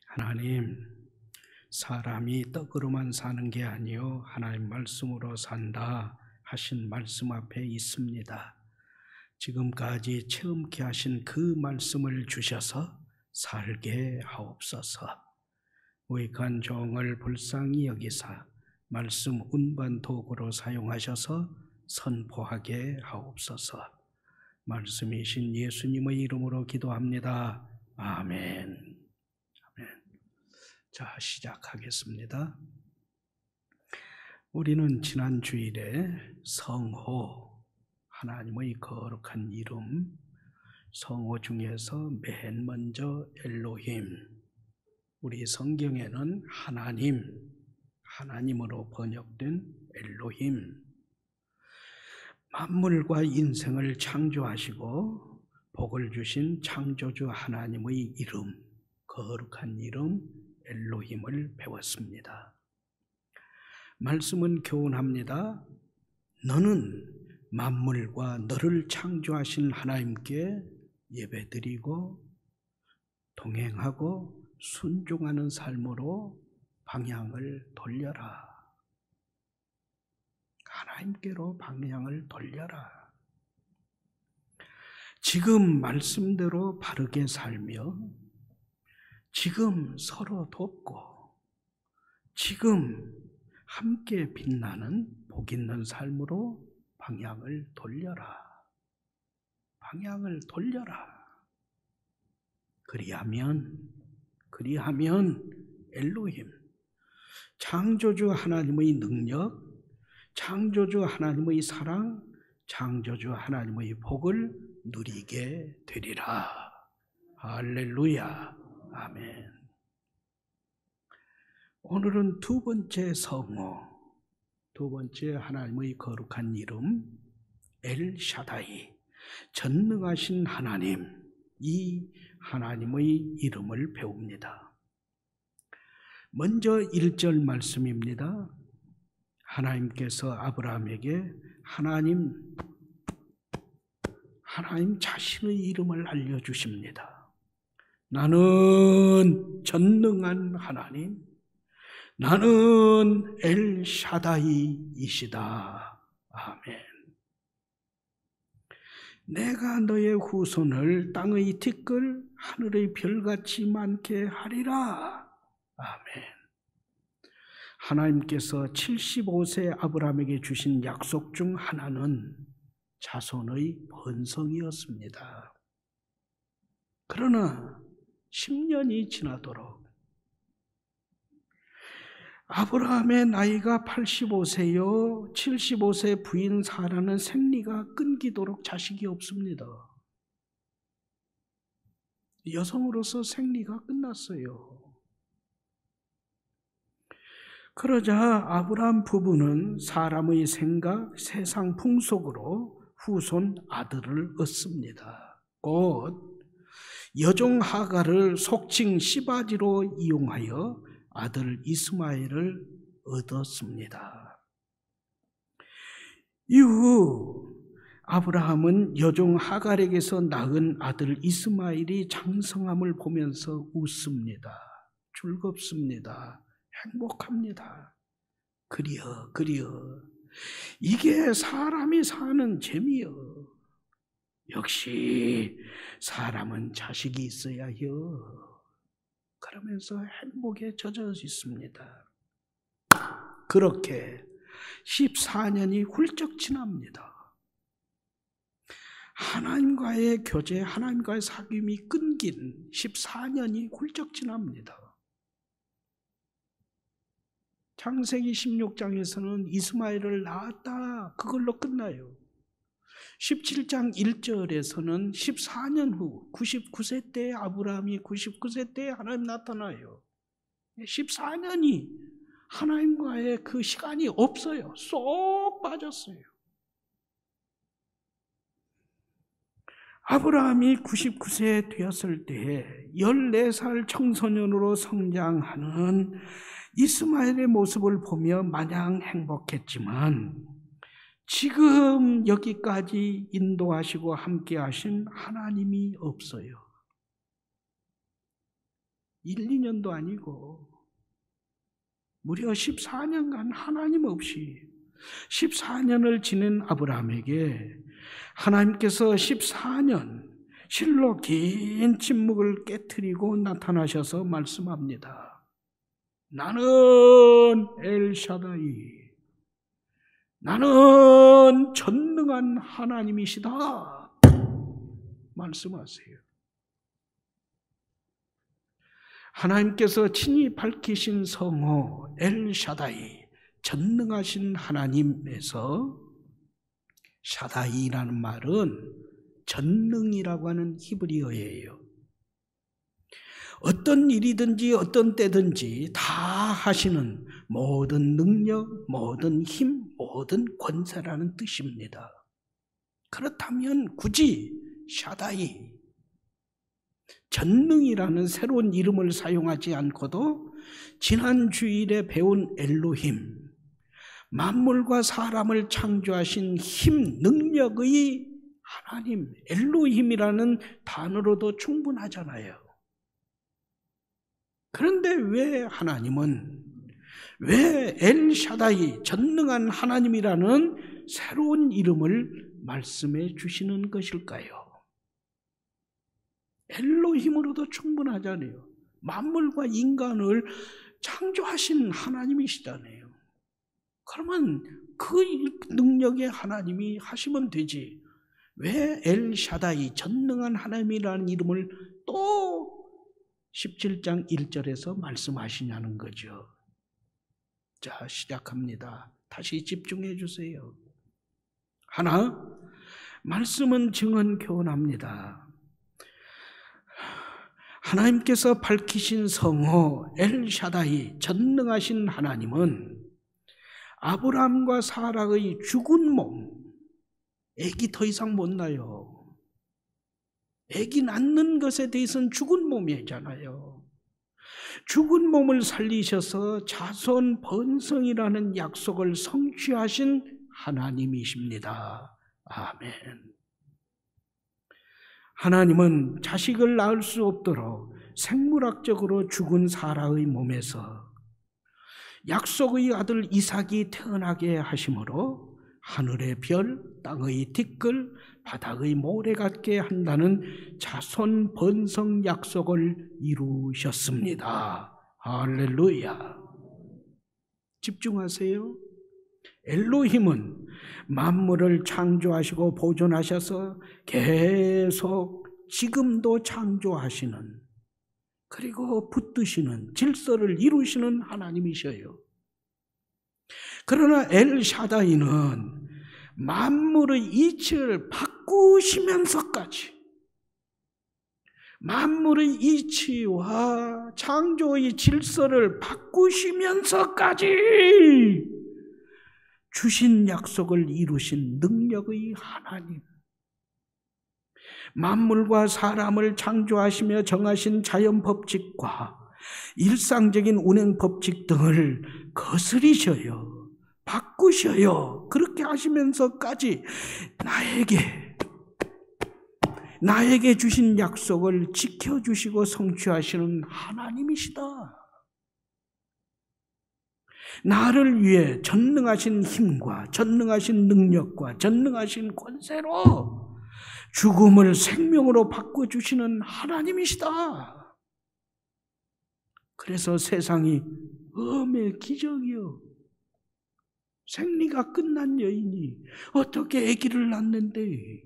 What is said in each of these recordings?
하나님, 사람이 떡으로만 사는 게 아니요 하나님 말씀으로 산다 하신 말씀 앞에 있습니다. 지금까지 체험케 하신 그 말씀을 주셔서 살게 하옵소서. 무익한 종을 불쌍히 여기사 말씀 운반 도구로 사용하셔서 선포하게 하옵소서. 말씀이신 예수님의 이름으로 기도합니다. 아멘. 자, 시작하겠습니다. 우리는 지난 주일에 성호, 하나님의 거룩한 이름, 성호 중에서 맨 먼저 엘로힘, 우리 성경에는 하나님으로 번역된 엘로힘, 만물과 인생을 창조하시고 복을 주신 창조주 하나님의 이름, 거룩한 이름 엘로힘을 배웠습니다. 말씀은 교훈합니다. 너는 만물과 너를 창조하신 하나님께 예배드리고 동행하고 순종하는 삶으로 방향을 돌려라. 하나님께로 방향을 돌려라. 지금 말씀대로 바르게 살며 지금 서로 돕고 지금 함께 빛나는 복 있는 삶으로 방향을 돌려라. 방향을 돌려라. 그리하면 엘로힘, 창조주 하나님의 능력, 창조주 하나님의 사랑, 창조주 하나님의 복을 누리게 되리라. 할렐루야. 아멘. 오늘은 두 번째 성호, 두 번째 하나님의 거룩한 이름 엘샤다이, 전능하신 하나님, 이 하나님의 이름을 배웁니다. 먼저 1절 말씀입니다. 하나님께서 아브라함에게 하나님 자신의 이름을 알려주십니다. 나는 전능한 하나님, 나는 엘샤다이이시다. 아멘. 내가 너의 후손을 땅의 티끌 하늘의 별같이 많게 하리라. 아멘. 하나님께서 75세 아브라함에게 주신 약속 중 하나는 자손의 번성이었습니다. 그러나 10년이 지나도록 아브라함의 나이가 85세요 75세 부인 사라는 생리가 끊기도록 자식이 없습니다. 여성으로서 생리가 끝났어요. 그러자 아브라함 부부는 사람의 생각, 세상 풍속으로 후손 아들을 얻습니다. 곧 여종 하갈을 속칭 시바지로 이용하여 아들 이스마엘을 얻었습니다. 이후 아브라함은 여종 하갈에게서 낳은 아들 이스마엘이 장성함을 보면서 웃습니다. 즐겁습니다. 행복합니다. 그리어 이게 사람이 사는 재미여. 역시 사람은 자식이 있어야 해요. 그러면서 행복에 젖어 있습니다. 그렇게 14년이 훌쩍 지납니다. 하나님과의 교제, 하나님과의 사귐이 끊긴 14년이 훌쩍 지납니다. 창세기 16장에서는 이스마엘을 낳았다, 그걸로 끝나요. 17장 1절에서는 14년 후 99세 때 아브라함이 99세 때 하나님 나타나요. 14년이 하나님과의 그 시간이 없어요. 쏙 빠졌어요. 아브라함이 99세 되었을 때에 14살 청소년으로 성장하는 이스마엘의 모습을 보며 마냥 행복했지만 지금 여기까지 인도하시고 함께 하신 하나님이 없어요. 1, 2년도 아니고 무려 14년간 하나님 없이 14년을 지낸 아브라함에게 하나님께서 14년 실로 긴 침묵을 깨트리고 나타나셔서 말씀합니다. 나는 엘샤다이, 나는 전능한 하나님이시다 말씀하세요. 하나님께서 친히 밝히신 성호 엘샤다이, 전능하신 하나님에서 샤다이라는 말은 전능이라고 하는 히브리어예요. 어떤 일이든지 어떤 때든지 다 하시는 모든 능력, 모든 힘, 모든 권세라는 뜻입니다. 그렇다면 굳이 샤다이, 전능이라는 새로운 이름을 사용하지 않고도 지난 주일에 배운 엘로힘, 만물과 사람을 창조하신 힘, 능력의 하나님, 엘로힘이라는 단어로도 충분하잖아요. 그런데 왜 하나님은, 왜 엘샤다이, 전능한 하나님이라는 새로운 이름을 말씀해 주시는 것일까요? 엘로힘으로도 충분하잖아요. 만물과 인간을 창조하신 하나님이시잖아요. 그러면 그 능력의 하나님이 하시면 되지. 왜 엘샤다이, 전능한 하나님이라는 이름을 또 17장 1절에서 말씀하시냐는 거죠. 자, 시작합니다. 다시 집중해 주세요. 하나, 말씀은 증언 교훈합니다. 하나님께서 밝히신 성호 엘샤다이, 전능하신 하나님은 아브라함과 사라의 죽은 몸, 애기 더 이상 못 낳아요. 애기 낳는 것에 대해서는 죽은 몸이잖아요. 죽은 몸을 살리셔서 자손 번성이라는 약속을 성취하신 하나님이십니다. 아멘. 하나님은 자식을 낳을 수 없도록 생물학적으로 죽은 사라의 몸에서 약속의 아들 이삭이 태어나게 하심으로 하늘의 별, 땅의 티끌, 바닥의 모래 같게 한다는 자손 번성 약속을 이루셨습니다. 할렐루야. 집중하세요. 엘로힘은 만물을 창조하시고 보존하셔서 계속 지금도 창조하시는, 그리고 붙드시는, 질서를 이루시는 하나님이셔요. 그러나 엘샤다이는 만물의 이치를 바꾸시면서까지, 만물의 이치와 창조의 질서를 바꾸시면서까지 주신 약속을 이루신 능력의 하나님, 만물과 사람을 창조하시며 정하신 자연 법칙과 일상적인 운행 법칙 등을 거스리셔요. 바꾸셔요. 그렇게 하시면서까지 나에게 주신 약속을 지켜주시고 성취하시는 하나님이시다. 나를 위해 전능하신 힘과 전능하신 능력과 전능하신 권세로 죽음을 생명으로 바꿔주시는 하나님이시다. 그래서 세상이 음의 기적이요, 생리가 끝난 여인이 어떻게 아기를 낳는데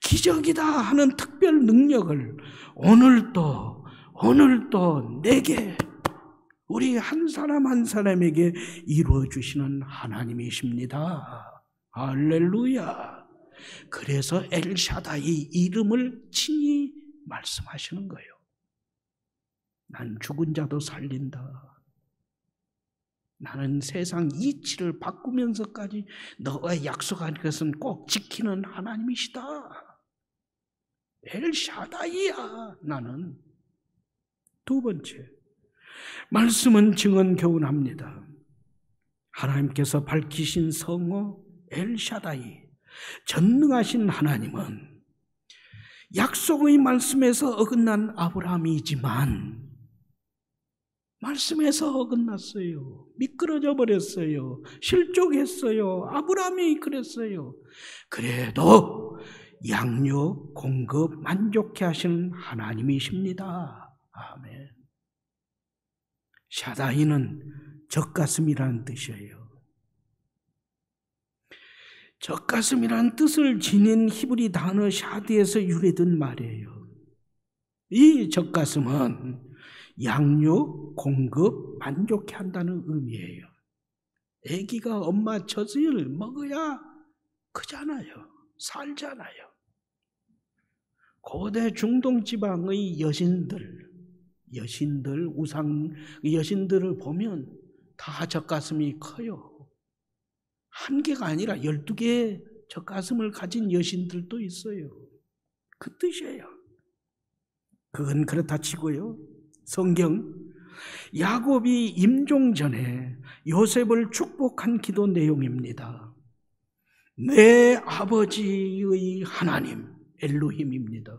기적이다 하는 특별 능력을 오늘도 내게, 우리 한 사람 한 사람에게 이루어주시는 하나님이십니다. 할렐루야. 그래서 엘샤다이 이름을 친히 말씀하시는 거예요. 난 죽은 자도 살린다. 나는 세상 이치를 바꾸면서까지 너와 약속한 것은 꼭 지키는 하나님이시다. 엘샤다이야 나는. 두 번째, 말씀은 증언 교훈합니다. 하나님께서 밝히신 성호 엘샤다이, 전능하신 하나님은 약속의 말씀에서 어긋난 아브라함이지만 말씀에서 어긋났어요. 미끄러져 버렸어요. 실족했어요. 아브라함이 그랬어요. 그래도 양육, 공급, 만족케 하시는 하나님이십니다. 아멘. 샤다이는 젖가슴이라는 뜻이에요. 젖가슴이라는 뜻을 지닌 히브리 단어 샤드에서 유래된 말이에요. 이 젖가슴은 양육, 공급, 만족케 한다는 의미예요. 아기가 엄마 젖을 먹어야 크잖아요. 살잖아요. 고대 중동 지방의 여신들, 우상 여신들을 보면 다 젖가슴이 커요. 한 개가 아니라 12개의 젖가슴을 가진 여신들도 있어요. 그 뜻이에요. 그건 그렇다 치고요. 성경 야곱이 임종 전에 요셉을 축복한 기도 내용입니다. 내 아버지의 하나님 엘로힘입니다.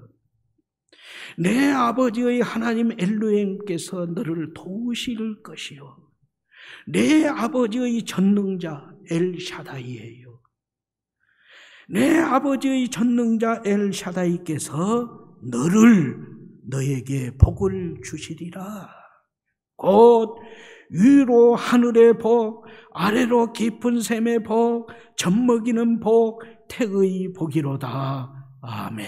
내 아버지의 하나님 엘로힘께서 너를 도우실 것이요 내 아버지의 전능자 엘샤다이예요. 내 아버지의 전능자 엘샤다이께서 너에게 복을 주시리라. 곧 위로 하늘의 복, 아래로 깊은 샘의 복, 젖먹이는 복, 태의 복이로다. 아멘.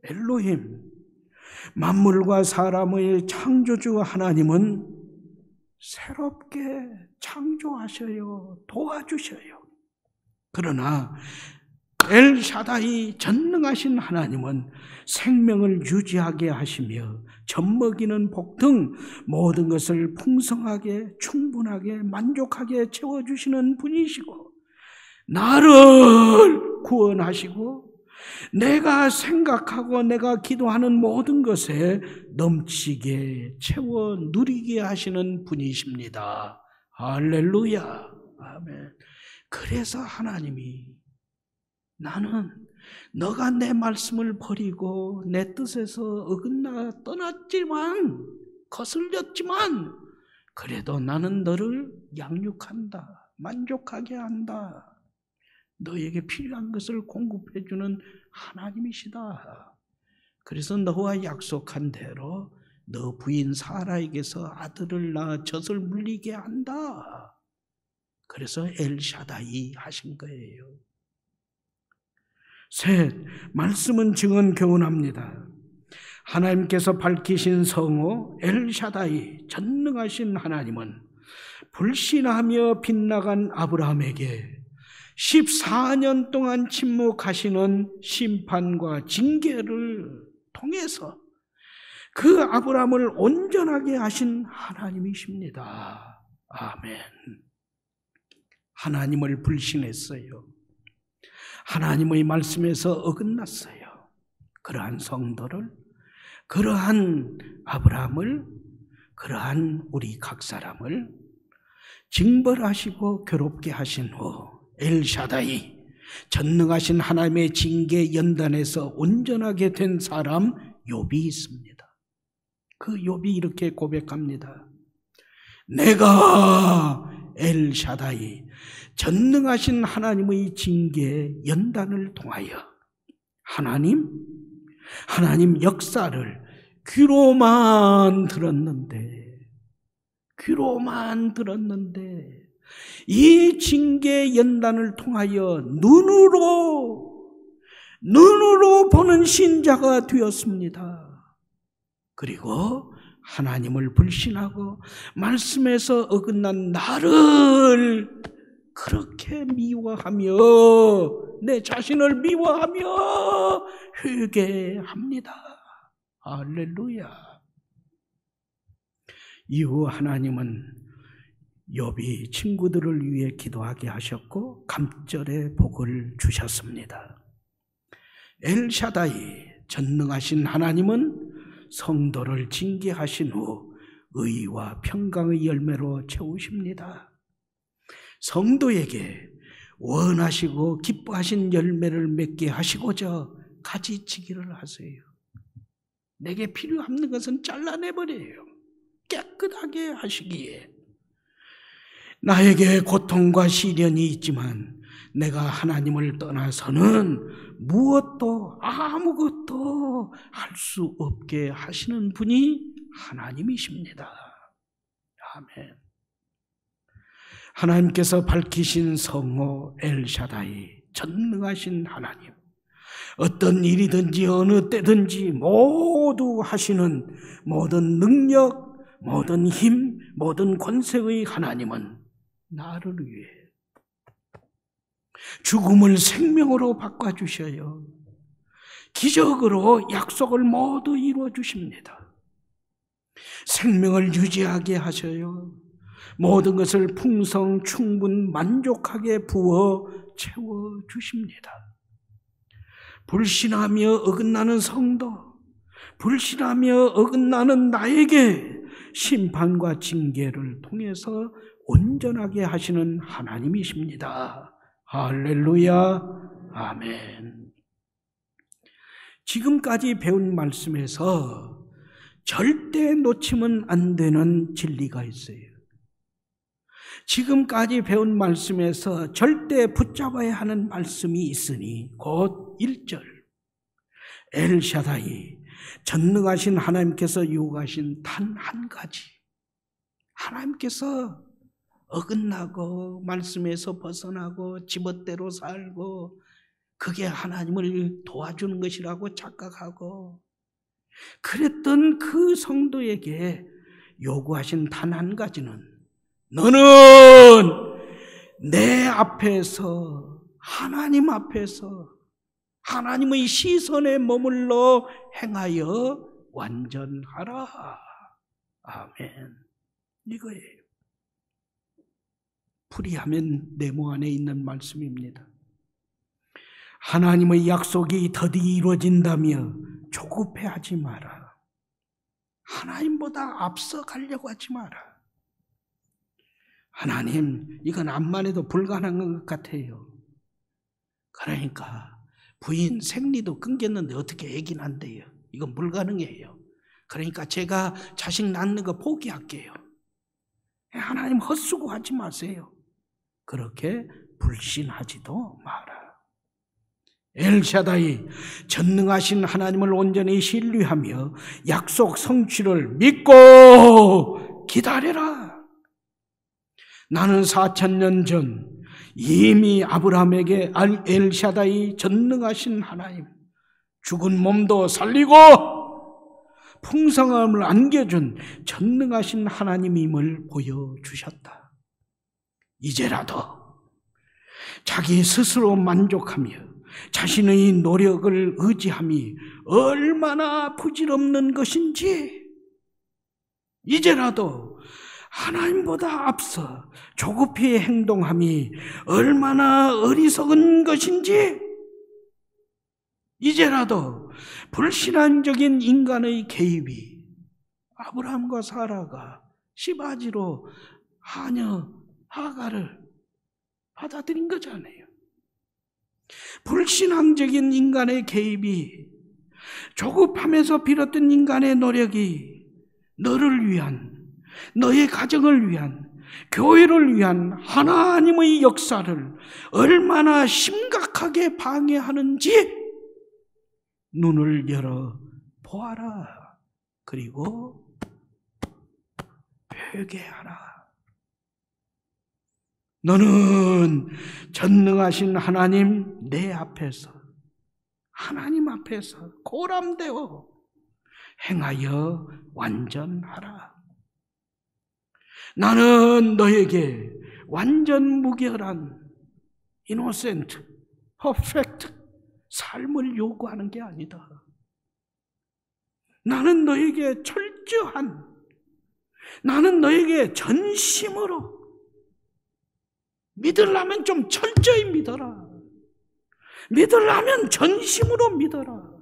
엘로힘, 만물과 사람의 창조주 하나님은 새롭게 창조하셔요. 도와주셔요. 그러나 엘샤다이 전능하신 하나님은 생명을 유지하게 하시며 젖먹이는 복 등 모든 것을 풍성하게 충분하게 만족하게 채워주시는 분이시고 나를 구원하시고 내가 생각하고 내가 기도하는 모든 것에 넘치게 채워 누리게 하시는 분이십니다. 할렐루야. 아멘. 그래서 하나님이 나는 너가 내 말씀을 버리고 내 뜻에서 어긋나 떠났지만 거슬렸지만 그래도 나는 너를 양육한다. 만족하게 한다. 너에게 필요한 것을 공급해 주는 하나님이시다. 그래서 너와 약속한 대로 너 부인 사라에게서 아들을 낳아 젖을 물리게 한다. 그래서 엘샤다이 하신 거예요. 셋, 말씀은 증언 교훈합니다. 하나님께서 밝히신 성호 엘샤다이 전능하신 하나님은 불신하며 빗나간 아브라함에게 14년 동안 침묵하시는 심판과 징계를 통해서 그 아브라함을 온전하게 하신 하나님이십니다. 아멘. 하나님을 불신했어요. 하나님의 말씀에서 어긋났어요. 그러한 성도를, 그러한 아브라함을, 그러한 우리 각 사람을 징벌하시고 괴롭게 하신 후 엘샤다이 전능하신 하나님의 징계 연단에서 온전하게 된 사람 욥이 있습니다. 그 욥이 이렇게 고백합니다. 내가 엘샤다이 전능하신 하나님의 징계 연단을 통하여 하나님 역사를 귀로만 들었는데 이 징계 연단을 통하여 눈으로 보는 신자가 되었습니다. 그리고 하나님을 불신하고 말씀에서 어긋난 나를 그렇게 미워하며 내 자신을 미워하며 회개합니다. 할렐루야. 이후 하나님은 욥이 친구들을 위해 기도하게 하셨고 감절의 복을 주셨습니다. 엘샤다이 전능하신 하나님은 성도를 징계하신 후 의와 평강의 열매로 채우십니다. 성도에게 원하시고 기뻐하신 열매를 맺게 하시고자 가지치기를 하세요. 내게 필요 없는 것은 잘라내버려요. 깨끗하게 하시기에. 나에게 고통과 시련이 있지만 내가 하나님을 떠나서는 무엇도 아무것도 할 수 없게 하시는 분이 하나님이십니다. 아멘. 하나님께서 밝히신 성호 엘샤다이, 전능하신 하나님, 어떤 일이든지 어느 때든지 모두 하시는 모든 능력, 모든 힘, 모든 권세의 하나님은 나를 위해 죽음을 생명으로 바꿔주셔요. 기적으로 약속을 모두 이루어주십니다. 생명을 유지하게 하셔요. 모든 것을 풍성, 충분, 만족하게 부어 채워주십니다. 불신하며 어긋나는 성도, 불신하며 어긋나는 나에게 심판과 징계를 통해서 온전하게 하시는 하나님이십니다. 할렐루야, 아멘. 지금까지 배운 말씀에서 절대 놓치면 안 되는 진리가 있어요. 지금까지 배운 말씀에서 절대 붙잡아야 하는 말씀이 있으니 곧 1절, 엘샤다이, 전능하신 하나님께서 요구하신 단 한 가지, 하나님께서 어긋나고 말씀에서 벗어나고 지멋대로 살고 그게 하나님을 도와주는 것이라고 착각하고 그랬던 그 성도에게 요구하신 단 한 가지는, 너는 내 앞에서, 하나님 앞에서 하나님의 시선에 머물러 행하여 완전하라. 아멘. 이거예요. 풀이하면 네모 안에 있는 말씀입니다. 하나님의 약속이 더디 이루어진다며 조급해하지 마라. 하나님보다 앞서 가려고 하지 마라. 하나님, 이건 암만 해도 불가능한 것 같아요. 그러니까 부인 생리도 끊겼는데 어떻게 애긴 한대요. 이건 불가능해요. 그러니까 제가 자식 낳는 거 포기할게요. 하나님 헛수고하지 마세요. 그렇게 불신하지도 마라. 엘샤다이, 전능하신 하나님을 온전히 신뢰하며 약속 성취를 믿고 기다려라. 나는 4000년 전 이미 아브라함에게 엘샤다이, 전능하신 하나님, 죽은 몸도 살리고 풍성함을 안겨준 전능하신 하나님임을 보여주셨다. 이제라도 자기 스스로 만족하며 자신의 노력을 의지함이 얼마나 부질없는 것인지, 이제라도 하나님보다 앞서 조급히 행동함이 얼마나 어리석은 것인지, 이제라도 불신앙적인 인간의 개입이 아브라함과 사라가 시바지로 하녀 하가를 받아들인 거잖아요. 불신앙적인 인간의 개입이, 조급함에서 비롯된 인간의 노력이 너를 위한, 너의 가정을 위한, 교회를 위한 하나님의 역사를 얼마나 심각하게 방해하는지 눈을 열어 보아라. 그리고 회개하라. 너는 전능하신 하나님 내 앞에서, 하나님 앞에서 고람되어 행하여 완전하라. 나는 너에게 완전 무결한 innocent, perfect 삶을 요구하는 게 아니다. 나는 너에게 철저한, 나는 너에게 전심으로, 믿으려면 좀 철저히 믿어라. 믿으려면 전심으로 믿어라.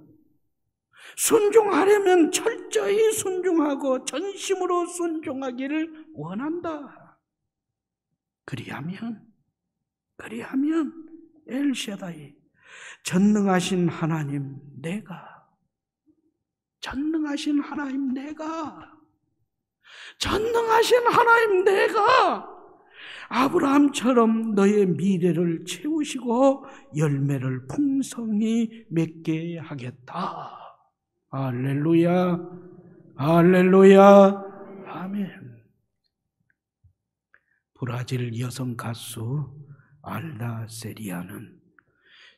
순종하려면 철저히 순종하고 전심으로 순종하기를 원한다. 그리하면 엘샤다이, 전능하신 하나님 내가, 전능하신 하나님 내가, 전능하신 하나님 내가 아브라함처럼 너의 미래를 채우시고 열매를 풍성히 맺게 하겠다. 할렐루야, 할렐루야, 아멘. 브라질 여성 가수 알다 세리아는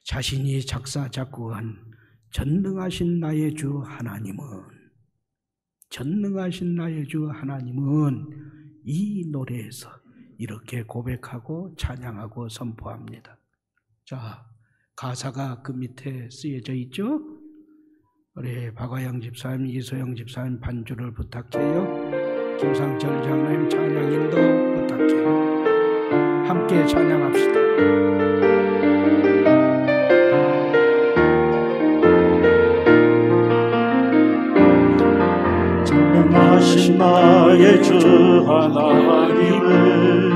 자신이 작사 작곡한 전능하신 나의 주 하나님은, 전능하신 나의 주 하나님은 이 노래에서 이렇게 고백하고 찬양하고 선포합니다. 자, 가사가 그 밑에 쓰여져 있죠? 우리 박화영 집사님, 이소영 집사님 반주를 부탁해요. 김상철 장로님 찬양 인도 부탁해요. 함께 찬양합시다. 전능하신 나의 주 하나님을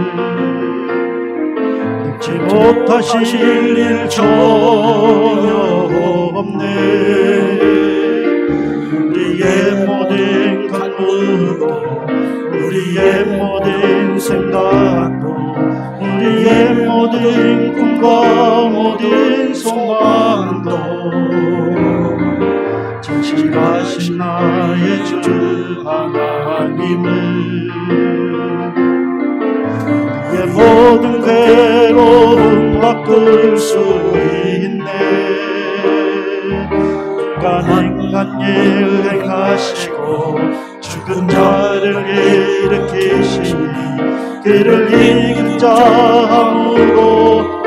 잊지 못하실 일 전혀 없네. 우리의 모든 간구도, 우리의 모든 생각도, 우리의 모든 꿈과 모든 소망도 진실하신 나의 주 하나님을 우리의 모든 괴로움 바꿀 수 있네. 불가능한 일 행하시고 죽은 자를 일으키시니 그를 이긴 자 아무도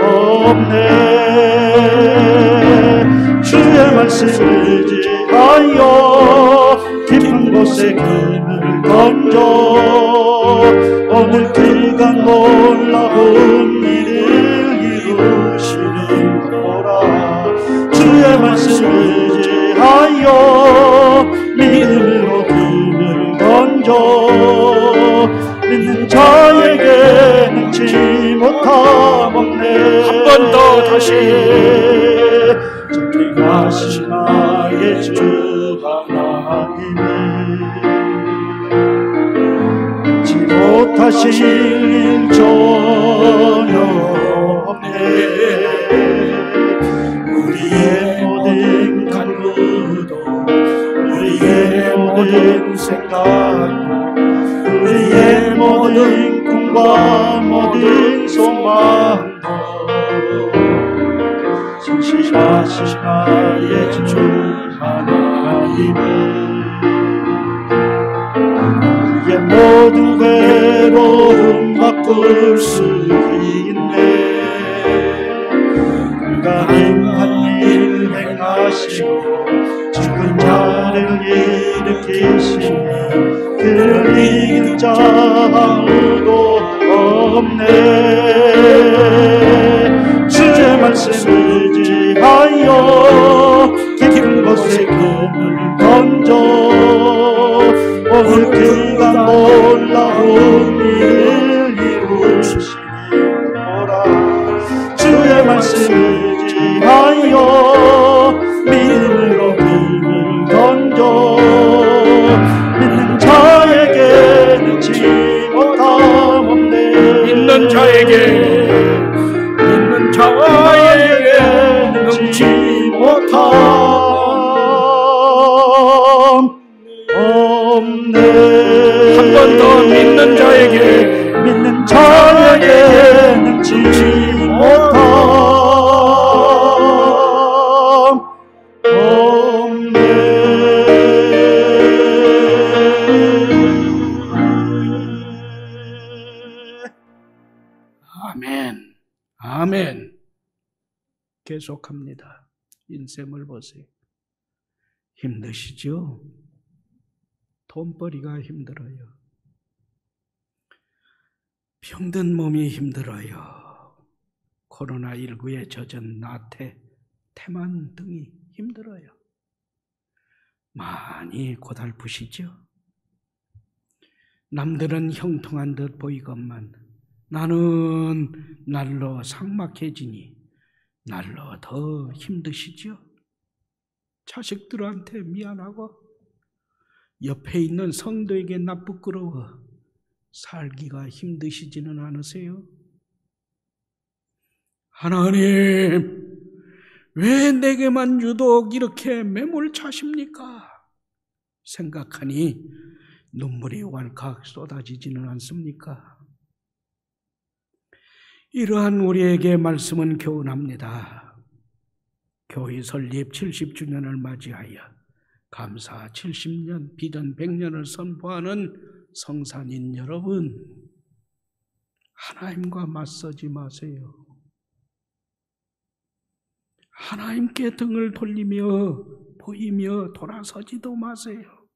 없네. 주의 말씀을 지하여 깊은 곳에 금을 던져 오늘 그가 놀라운 일을 이루시는 거라. 주의 말씀을 지하여 믿음으로 금을 던져 믿는 자에게 능치 못함 없네. 한 번 더 다시. 전능하신 나의 주 하나님을 잊지 못하실 일 전혀 없네. 우리의 모든 간구도, 우리의 모든 생각도, 우리의 모든 꿈과 모든 소망도 진실하신 나의 주 하나님을 우리의 모든 괴로움 바꿀 수 있네. 불가능한 일 행하시고 죽은 자를 일으키시니 그를 이긴 자 아무도 없네. 주의 말씀을 지하여 깊은 곳에 금을 던져 오늘 그가 놀라운 일을 이루시니 보라. 주의 말씀을 지하여 믿음으로 금을 던져 믿는 자에게 능치 못함 없네. 믿는 자에게 능치 못함 없네. 한 번 더 믿는 자에게 능치 못함 없네. 아멘, 아멘. 계속합니다. 인생을 보세요. 힘드시죠? 돈벌이가 힘들어요. 병든 몸이 힘들어요. 코로나19에 젖은 나태, 태만 등이 힘들어요. 많이 고달프시죠? 남들은 형통한 듯 보이건만 나는 날로 삭막해지니 날로 더 힘드시죠? 자식들한테 미안하고 옆에 있는 성도에게 나 부끄러워 살기가 힘드시지는 않으세요? 하나님, 왜 내게만 유독 이렇게 매몰차십니까? 생각하니 눈물이 왈칵 쏟아지지는 않습니까? 이러한 우리에게 말씀은 교훈합니다. 교회 설립 70주년을 맞이하여 감사 70년, 비전 100년을 선포하는 성산인 여러분, 하나님과 맞서지 마세요. 하나님께 등을 돌리며 보이며 돌아서지도 마세요.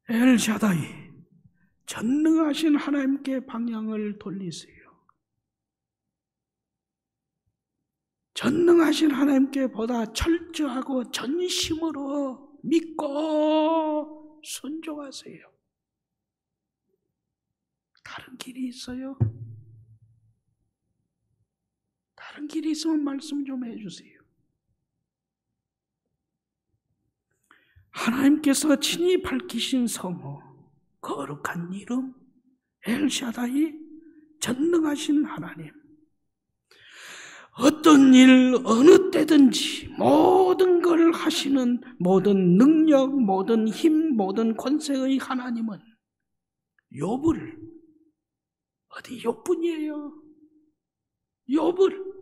엘샤다이, 전능하신 하나님께 방향을 돌리세요. 전능하신 하나님께 보다 철저하고 전심으로 믿고 순종하세요. 다른 길이 있어요? 다른 길이 있으면 말씀 좀 해주세요. 하나님께서 친히 밝히신 성호, 거룩한 이름, 엘샤다이, 전능하신 하나님. 어떤 일, 어느 때든지 모든 걸 하시는 모든 능력, 모든 힘, 모든 권세의 하나님은 욥을, 어디 욥뿐이에요. 욥을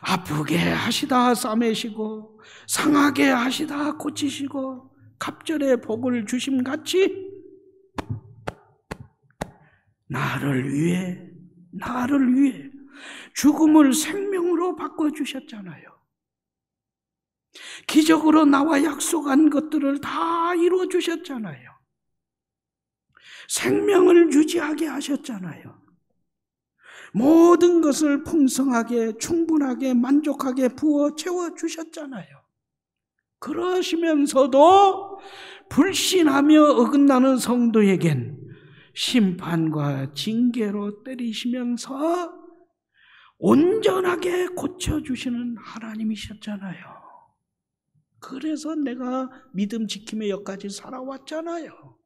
아프게 하시다 싸매시고 상하게 하시다 고치시고 갑절의 복을 주심같이 나를 위해 죽음을 생명으로 바꿔주셨잖아요. 기적으로 나와 약속한 것들을 다 이루어주셨잖아요. 생명을 유지하게 하셨잖아요. 모든 것을 풍성하게 충분하게 만족하게 부어 채워주셨잖아요. 그러시면서도 불신하며 어긋나는 성도에겐 심판과 징계로 때리시면서 온전하게 고쳐주시는 하나님이셨잖아요. 그래서 내가 믿음 지킴의 여기까지 살아왔잖아요.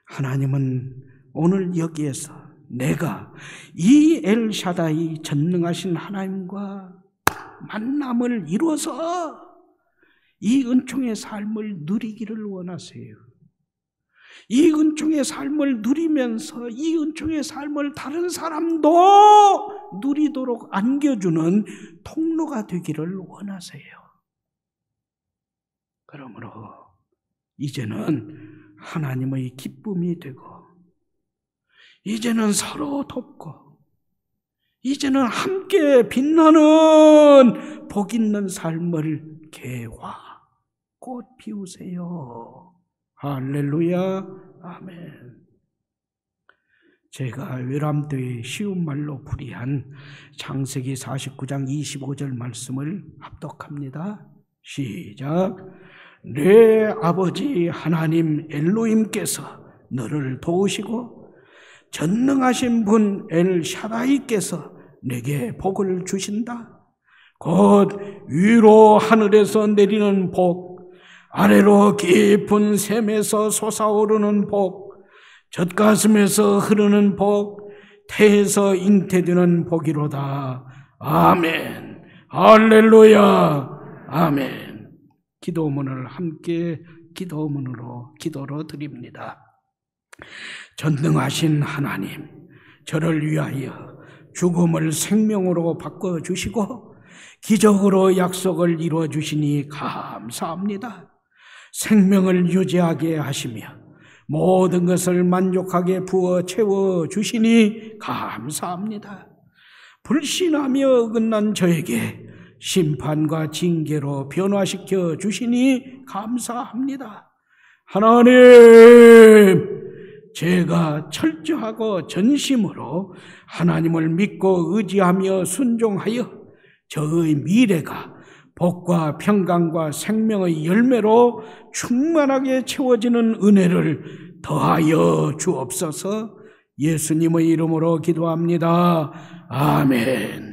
하나님은 오늘 여기에서 내가 이 엘샤다이 전능하신 하나님과 만남을 이루어서 이 은총의 삶을 누리기를 원하세요. 이 은총의 삶을 누리면서 이 은총의 삶을 다른 사람도 누리도록 안겨주는 통로가 되기를 원하세요. 그러므로 이제는 하나님의 기쁨이 되고 이제는 서로 돕고 이제는 함께 빛나는 복 있는 삶을 개화 꽃 피우세요. 할렐루야. 아멘. 제가 외람되이 쉬운 말로 풀이한 창세기 49장 25절 말씀을 합독합니다. 시작. 내 아버지 하나님 엘로힘께서 너를 도우시고 전능하신 분 엘샤다이께서 내게 복을 주신다. 곧 위로 하늘에서 내리는 복, 아래로 깊은 샘에서 솟아오르는 복, 젖가슴에서 흐르는 복, 태에서 잉태되는 복이로다. 아멘. 할렐루야. 아멘. 기도문을 함께 기도로 드립니다. 전능하신 하나님, 저를 위하여 죽음을 생명으로 바꿔주시고 기적으로 약속을 이루어주시니 감사합니다. 생명을 유지하게 하시며 모든 것을 만족하게 부어 채워주시니 감사합니다. 불신하며 어긋난 저에게 심판과 징계로 변화시켜 주시니 감사합니다. 하나님, 제가 철저하고 전심으로 하나님을 믿고 의지하며 순종하여 저의 미래가 복과 평강과 생명의 열매로 충만하게 채워지는 은혜를 더하여 주옵소서. 예수님의 이름으로 기도합니다. 아멘.